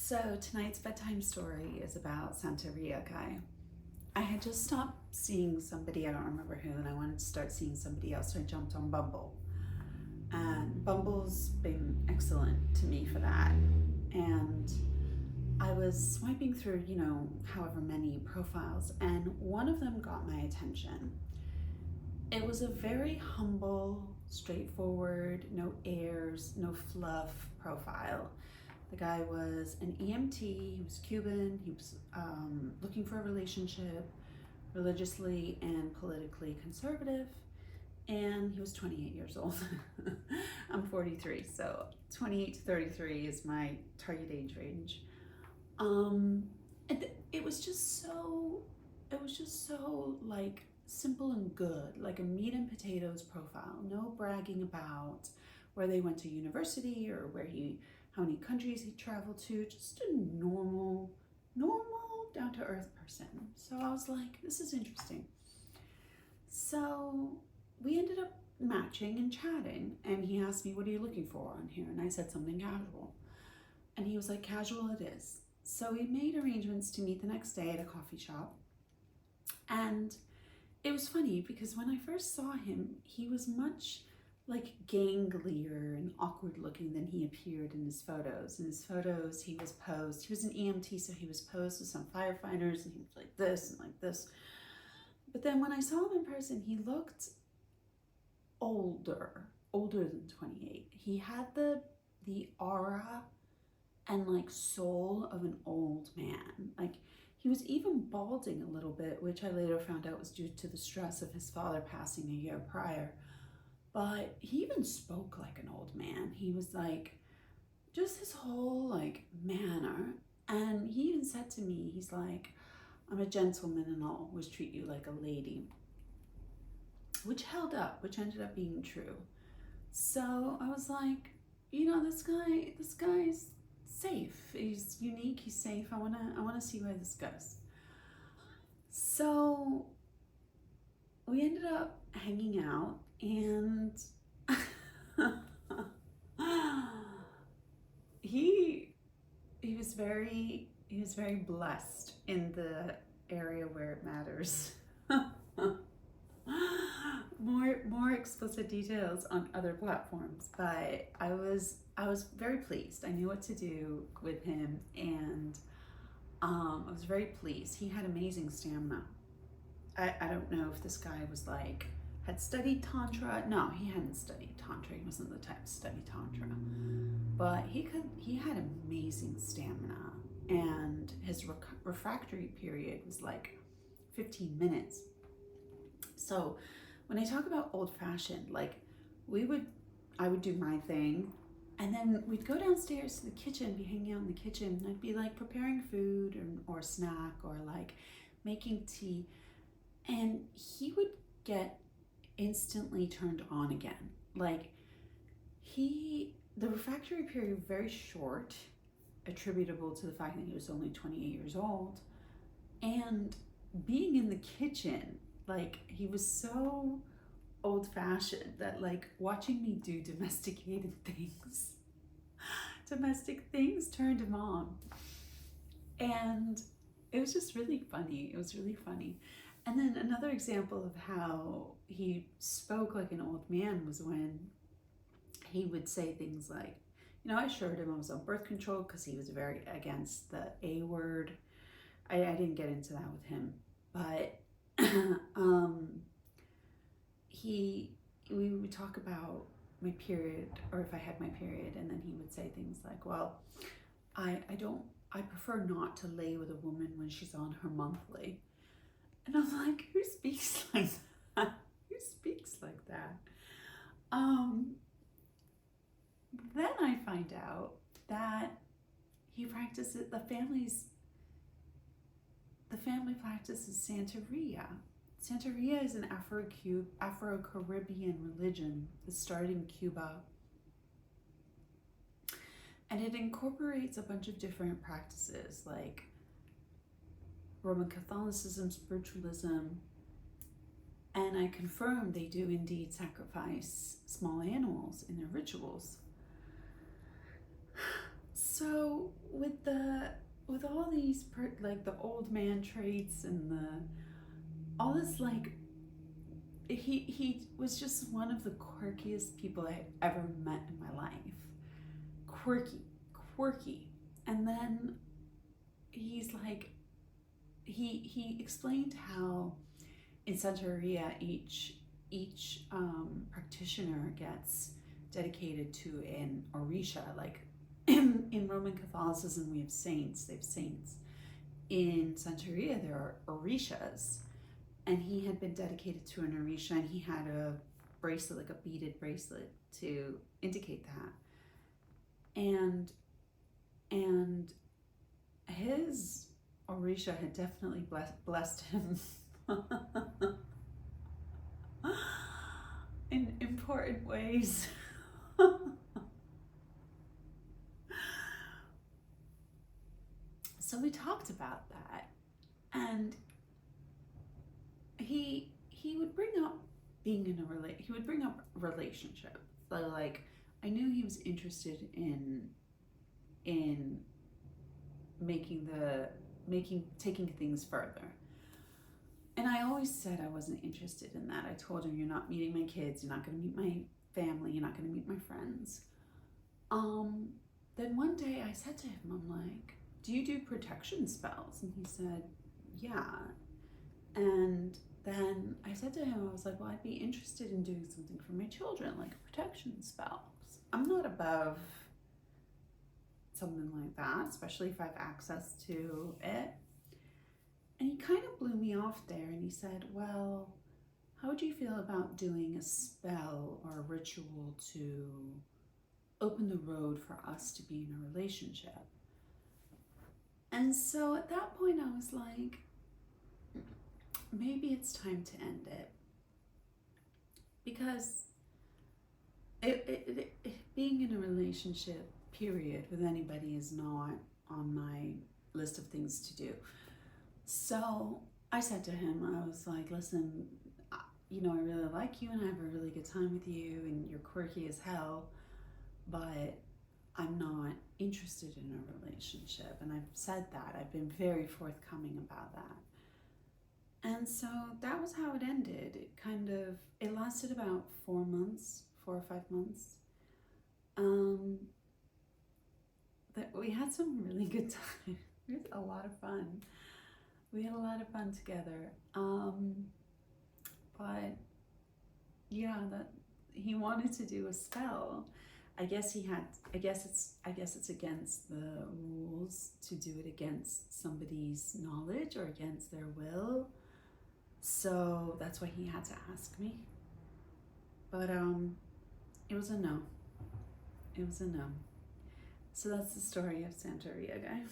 So tonight's bedtime story is about Santeria Guy. I had just stopped seeing somebody, I don't remember who, and I wanted to start seeing somebody else, so I jumped on Bumble. And Bumble's been excellent to me for that. And I was swiping through, however many profiles, and one of them got my attention. It was a very humble, straightforward, no airs, no fluff profile. The guy was an EMT, he was Cuban, he was looking for a relationship, religiously and politically conservative, and he was 28 years old. I'm 43, so 28 to 33 is my target age range. It was just so like simple and good, like a meat and potatoes profile. No bragging about where they went to university or how many countries he traveled to. Just a normal, down to earth person. So I was like, this is interesting. So we ended up matching and chatting, and he asked me, what are you looking for on here? And I said something casual. And he was like, casual it is. So we made arrangements to meet the next day at a coffee shop. And it was funny because when I first saw him, he was much like ganglier and awkward looking than he appeared in his photos. In his photos, he was posed. He was an EMT, so he was posed with some firefighters, and he was like this and like this. But then when I saw him in person, he looked older than 28. He had the aura and like soul of an old man. Like he was even balding a little bit, which I later found out was due to the stress of his father passing a year prior. But he even spoke like an old man. He was like, just his whole like manner. And he even said to me, he's like, I'm a gentleman and I'll always treat you like a lady. Which held up, which ended up being true. So I was like, this guy's safe. He's unique, he's safe. I wanna see where this goes. So we ended up hanging out, and he was very blessed in the area where it matters. More explicit details on other platforms, but I was very pleased. I knew what to do with him, and I was very pleased. He had amazing stamina. I don't know if this guy was like had studied tantra. No, he hadn't studied tantra. He wasn't the type to study tantra, but he had amazing stamina, and his refractory period was like 15 minutes. So when I talk about old-fashioned, like I would do my thing, and then we'd go downstairs to the kitchen, be hanging out in the kitchen, and I'd be like preparing food or snack or like making tea, and he would get instantly turned on again. Like the refractory period was very short, attributable to the fact that he was only 28 years old, and being in the kitchen, like he was so old-fashioned that like watching me do domestic things turned him on. And it was just really funny. It was really funny. And then another example of how he spoke like an old man was when he would say things like, I assured him I was on birth control because he was very against the A word. I didn't get into that with him, but we would talk about my period, or if I had my period, and then he would say things like, well, I prefer not to lay with a woman when she's on her monthly. And I'm like, who speaks like that? Who speaks like that? Then I find out that he practices, the family practices Santeria. Santeria is an Afro-Caribbean religion that started in Cuba. And it incorporates a bunch of different practices like Roman Catholicism, spiritualism, and I confirm they do indeed sacrifice small animals in their rituals. So with all these like the old man traits and the all this, like, he was just one of the quirkiest people I ever met in my life. Quirky. And then he's like, he explained how in Santeria each practitioner gets dedicated to an orisha. Like in Roman Catholicism we have saints. They have saints. In Santeria there are orishas, and he had been dedicated to an orisha, and he had a bracelet, like a beaded bracelet, to indicate that. And his orisha had definitely blessed him in important ways. So we talked about that, and he would bring up being in he would bring up relationship. So like, I knew he was interested in taking things further. And I always said I wasn't interested in that. I told him, you're not meeting my kids, you're not going to meet my family, you're not going to meet my friends. Then one day I said to him, I'm like, do you do protection spells? And he said, yeah. And then I said to him, I was like, well, I'd be interested in doing something for my children, like protection spells. I'm not above something like that, especially if I have access to it. And he kind of blew me off there, and he said, well, how would you feel about doing a spell or a ritual to open the road for us to be in a relationship? And so at that point I was like, maybe it's time to end it, because being in a relationship, period, with anybody is not on my list of things to do. So I said to him, I was like, listen, you know, I really like you and I have a really good time with you and you're quirky as hell, but I'm not interested in a relationship. And I've said that. I've been very forthcoming about that. And so that was how it ended. It lasted about 4 or 5 months. That we had some really good time. We had a lot of fun. We had a lot of fun together. But yeah, that he wanted to do a spell. I guess it's against the rules to do it against somebody's knowledge or against their will. So that's why he had to ask me. But it was a no. It was a no. So that's the story of Santeria Guy.